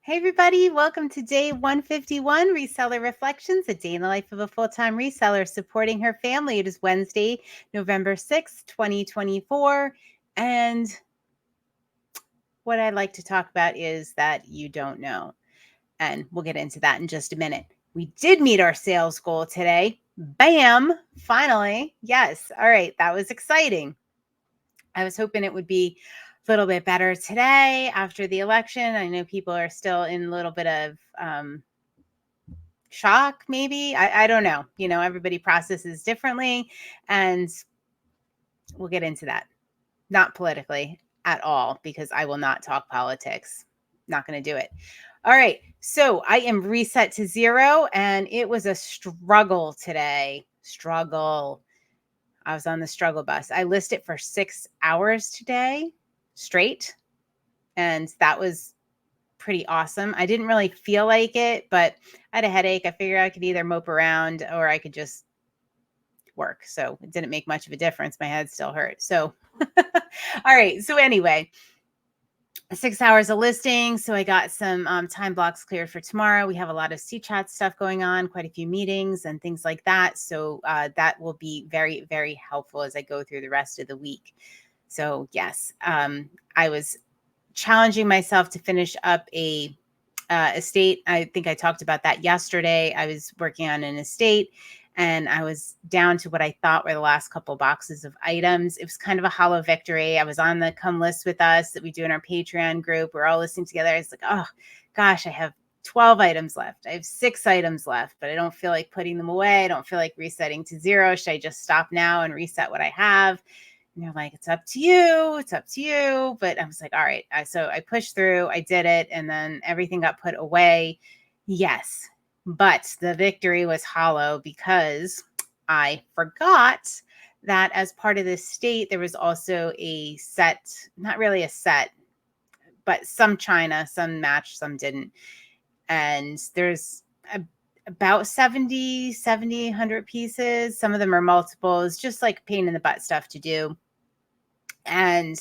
Hey everybody, welcome to day 151, Reseller Reflections, a day in the life of a full-time reseller supporting her family. It is Wednesday, November 6th, 2024. And what I'd like to talk about is that you don't know. And we'll get into that in just a minute. We did meet our sales goal today. Bam, finally. Yes. All right. That was exciting. I was hoping it would be a little bit better today after the election. I know people are still in a little bit of shock, maybe. I don't know. Everybody processes differently, and we'll get into that. Not politically at all, because I will not talk politics. Not going to do it. All right. So I am reset to 0, and it was a struggle today. I was on the struggle bus. I listed for 6 hours today straight, and that was pretty awesome. I didn't really feel like it, but I had a headache. I figured I could either mope around or I could just work. So it didn't make much of a difference. My head still hurt. So, all right. So anyway, 6 hours of listing. So I got some time blocks cleared for tomorrow. We have a lot of chat stuff going on, quite a few meetings and things like that. So that will be very, very helpful as I go through the rest of the week. So yes, I was challenging myself to finish up a estate. I think I talked about that yesterday. I was working on an estate and I was down to what I thought were the last couple boxes of items. It was kind of a hollow victory. I was on the come list with us that we do in our Patreon group. We're all listening together. I was like, oh gosh, I have 12 items left. I have 6 items left, but I don't feel like putting them away. I don't feel like resetting to 0. Should I just stop now and reset what I have? And they're like, it's up to you. It's up to you. But I was like, all right. So I pushed through. I did it. And then everything got put away. Yes. But the victory was hollow because I forgot that as part of this state, there was also a set, not really a set, but some china, some matched, some didn't. And there's about 70, 100 pieces. Some of them are multiples, just like pain in the butt stuff to do. And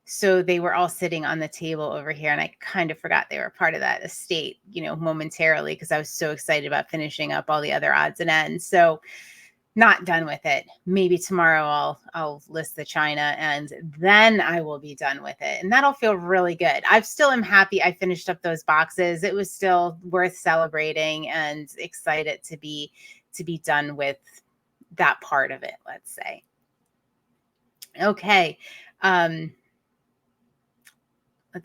so they were all sitting on the table over here. And I kind of forgot they were part of that estate, momentarily, because I was so excited about finishing up all the other odds and ends. So not done with it. Maybe tomorrow I'll list the china and then I will be done with it. And that'll feel really good. I still am happy I finished up those boxes. It was still worth celebrating and excited to be done with that part of it, let's say. Okay. Let's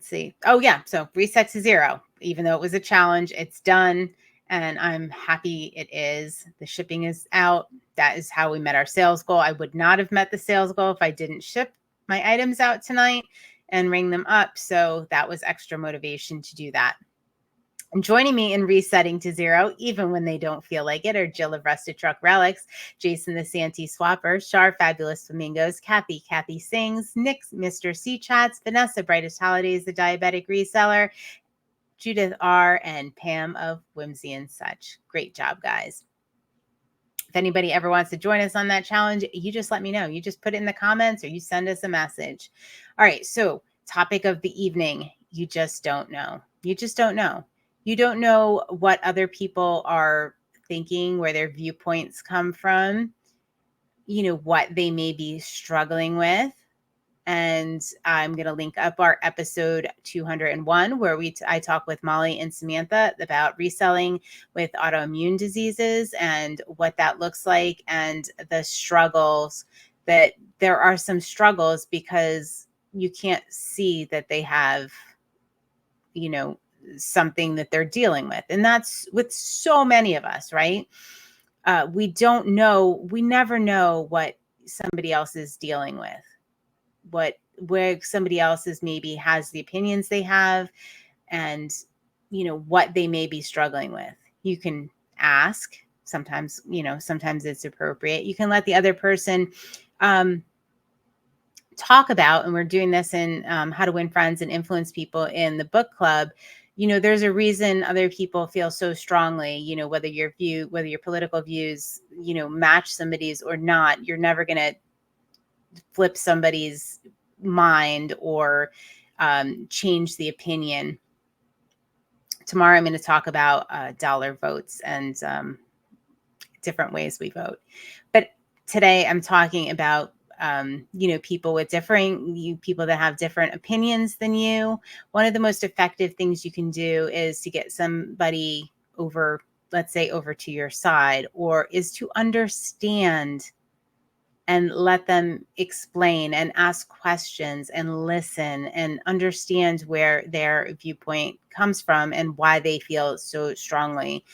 see. Oh yeah. So reset to 0, even though it was a challenge, it's done. And I'm happy it is. The shipping is out. That is how we met our sales goal. I would not have met the sales goal if I didn't ship my items out tonight and ring them up. So that was extra motivation to do that. And joining me in resetting to 0, even when they don't feel like it, are Jill of Rusted Truck Relics, Jason the Santee Swapper, Char Fabulous Flamingos, Kathy Singz, Nick Mr. C Chats, Vanessa Brightest Holidays, the Diabetic Reseller, Judith R, and Pam of Whimsy and Such. Great job, guys. If anybody ever wants to join us on that challenge, you just let me know. You just put it in the comments or you send us a message. All right, so topic of the evening, you just don't know. You just don't know. You don't know what other people are thinking, where their viewpoints come from, what they may be struggling with. And I'm going to link up our episode 201, where I talk with Molly and Samantha about reselling with autoimmune diseases and what that looks like, and the struggles. That there are some struggles because you can't see that they have, something that they're dealing with. And that's with so many of us, right? We don't know. We never know what somebody else is dealing with, where somebody else is maybe has the opinions they have, and what they may be struggling with. You can ask. Sometimes it's appropriate. You can let the other person talk about, and we're doing this in How to Win Friends and Influence People in the book club. There's a reason other people feel so strongly, whether your political views, match somebody's or not. You're never going to flip somebody's mind or change the opinion tomorrow I'm going to talk about dollar votes and different ways we vote. But today I'm talking about people with people that have different opinions than you. One of the most effective things you can do is to get somebody over, let's say, over to your side, or is to understand and let them explain and ask questions and listen and understand where their viewpoint comes from and why they feel so strongly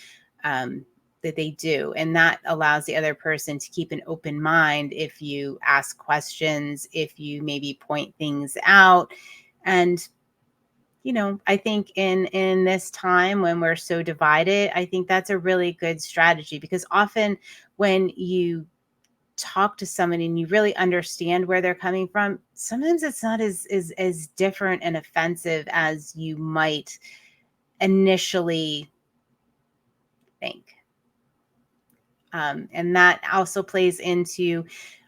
that they do. And that allows the other person to keep an open mind if you ask questions, if you maybe point things out. And I think in this time when we're so divided, I think that's a really good strategy, because often when you talk to someone and you really understand where they're coming from, sometimes it's not as different and offensive as you might initially think. And that also plays into,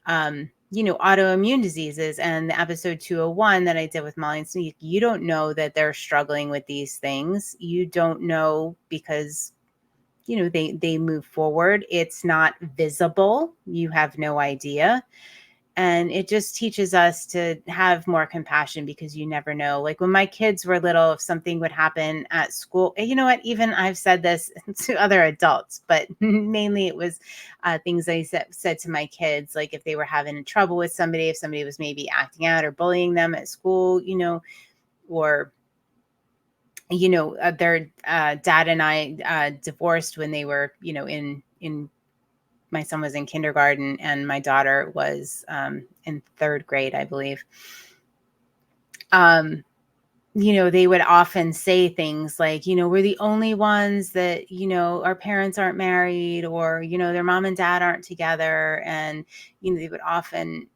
autoimmune diseases, and the episode 201 that I did with Molly and Sneak. You don't know that they're struggling with these things. You don't know because, they move forward. It's not visible. You have no idea. And it just teaches us to have more compassion, because you never know. Like when my kids were little, if something would happen at school, you know what, even I've said this to other adults, but mainly it was things I said to my kids, like if they were having trouble with somebody, if somebody was maybe acting out or bullying them at school, or their dad and I divorced when they were, in my son was in kindergarten and my daughter was in third grade, I believe. They would often say things like, we're the only ones that, our parents aren't married, or, their mom and dad aren't together. And, they would often,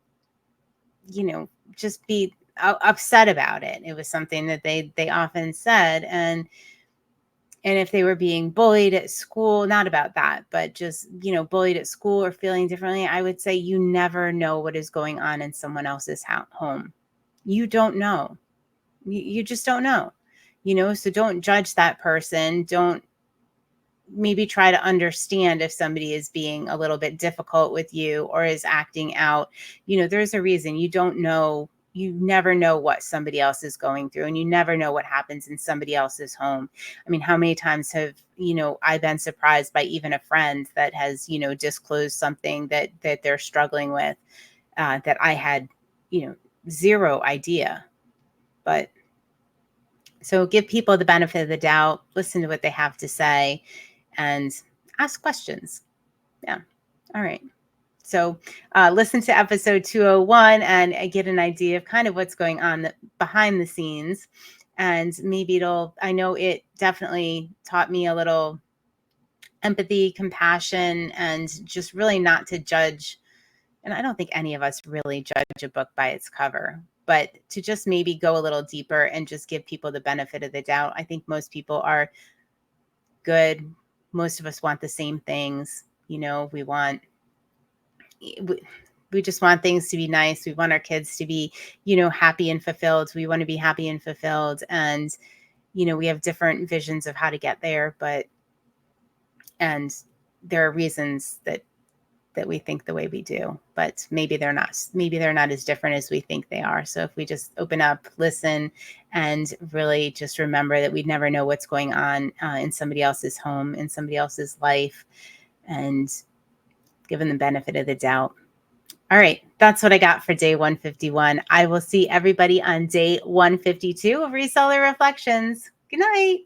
just be upset about it. It was something that they often said. And if they were being bullied at school, not about that, but just, bullied at school or feeling differently, I would say you never know what is going on in someone else's home. You don't know. You just don't know, so don't judge that person. Don't maybe try to understand if somebody is being a little bit difficult with you or is acting out. There's a reason. You don't know. You never know what somebody else is going through, and you never know what happens in somebody else's home. I mean, how many times have, I've been surprised by even a friend that has, disclosed something that they're struggling with, that I had, zero idea. But so give people the benefit of the doubt, listen to what they have to say, and ask questions. Yeah. All right. So listen to episode 201 and get an idea of kind of what's going on behind the scenes. And maybe I know it definitely taught me a little empathy, compassion, and just really not to judge. And I don't think any of us really judge a book by its cover, but to just maybe go a little deeper and just give people the benefit of the doubt. I think most people are good. Most of us want the same things. We just want things to be nice. We want our kids to be, happy and fulfilled. We want to be happy and fulfilled. And, we have different visions of how to get there, and there are reasons that we think the way we do, but maybe they're not as different as we think they are. So if we just open up, listen, and really just remember that we never know what's going on in somebody else's home, in somebody else's life, and give them the benefit of the doubt. All right. That's what I got for day 151. I will see everybody on day 152 of Reseller Reflections. Good night.